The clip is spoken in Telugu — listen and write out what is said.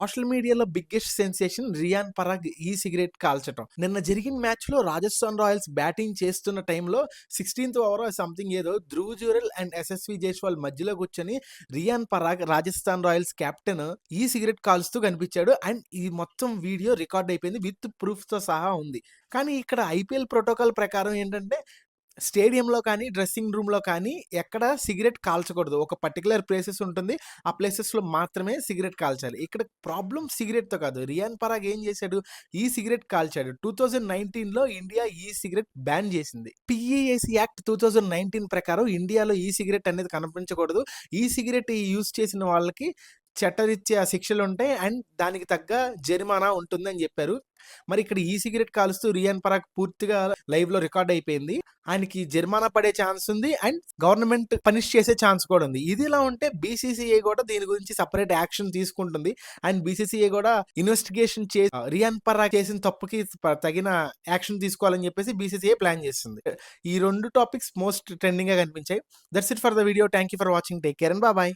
సోషల్ మీడియాలో బిగ్గెస్ట్ సెన్సేషన్ రియాన్ పరాగ్ ఈ సిగరెట్ కాల్చటం. నిన్న జరిగిన మ్యాచ్‌లో రాజస్థాన్ రాయల్స్ బ్యాటింగ్ చేస్తున్న టైంలో 16థ్ ఓవరో సంథింగ్ ఏదో ధ్రువ్ జురెల్ అండ్ యశస్వి జైస్వాల్ మధ్యలో కూర్చొని రియాన్ పరాగ్ రాజస్థాన్ రాయల్స్ కెప్టెన్ ఈ సిగరెట్ కాలుస్తూ కనిపించాడు. అండ్ ఈ మొత్తం వీడియో రికార్డ్ అయిపోయింది. విత్ ప్రూఫ్‌తో సహా ఉంది. కానీ ఇక్కడ ఐపీఎల్ ప్రోటోకాల్ ప్రకారం ఏంటంటే స్టేడియంలో కానీ, డ్రెస్సింగ్ రూమ్‌లో కానీ ఎక్కడ సిగరెట్ కాల్చకూడదు. ఒక పర్టిక్యులర్ ప్లేసెస్ ఉంటుంది. ఆ ప్లేసెస్‌లో మాత్రమే సిగరెట్ కాల్చాలి. ఇక్కడ ప్రాబ్లమ్ సిగరెట్‌తో కాదు. రియాన్ పరాగ్ ఏం చేశాడు? ఈ సిగరెట్ కాల్చాడు. 2019లో ఇండియా ఈ సిగరెట్ బ్యాన్ చేసింది. పీఈఏసీ యాక్ట్ 2019 ప్రకారం ఇండియాలో ఈ సిగరెట్ అనేది కనిపించకూడదు. ఈ సిగరెట్ యూజ్ చేసిన వాళ్ళకి చట్టరీత్యా శిక్షలుంటాయి. అండ్ దానికి తగ్గ జరిమానా ఉంటుందని చెప్పారు. మరి ఇక్కడ ఈ సిగరెట్ కాలుస్తూ రియాన్ పరాగ్ పూర్తిగా లైవ్‌లో రికార్డ్ అయిపోయింది. ఆయనకి జరిమానా పడే ఛాన్స్ ఉంది. అండ్ గవర్నమెంట్ పనిష్ చేసే ఛాన్స్ కూడా ఉంది. ఇదిలా ఉంటే బీసీసీఐ కూడా దీని గురించి సెపరేట్ యాక్షన్ తీసుకుంటుంది. అండ్ బీసీసీఐ కూడా ఇన్వెస్టిగేషన్ చేసి రియాన్ పరాగ్ చేసిన తప్పుకి తగిన యాక్షన్ తీసుకోవాలని చెప్పేసి బీసీసీఐ ప్లాన్ చేస్తుంది. ఈ 2 టాపిక్స్ మోస్ట్ ట్రెండింగ్‌గా కనిపించాయి. That's it for the video. Thank you for watching. Take care and by by.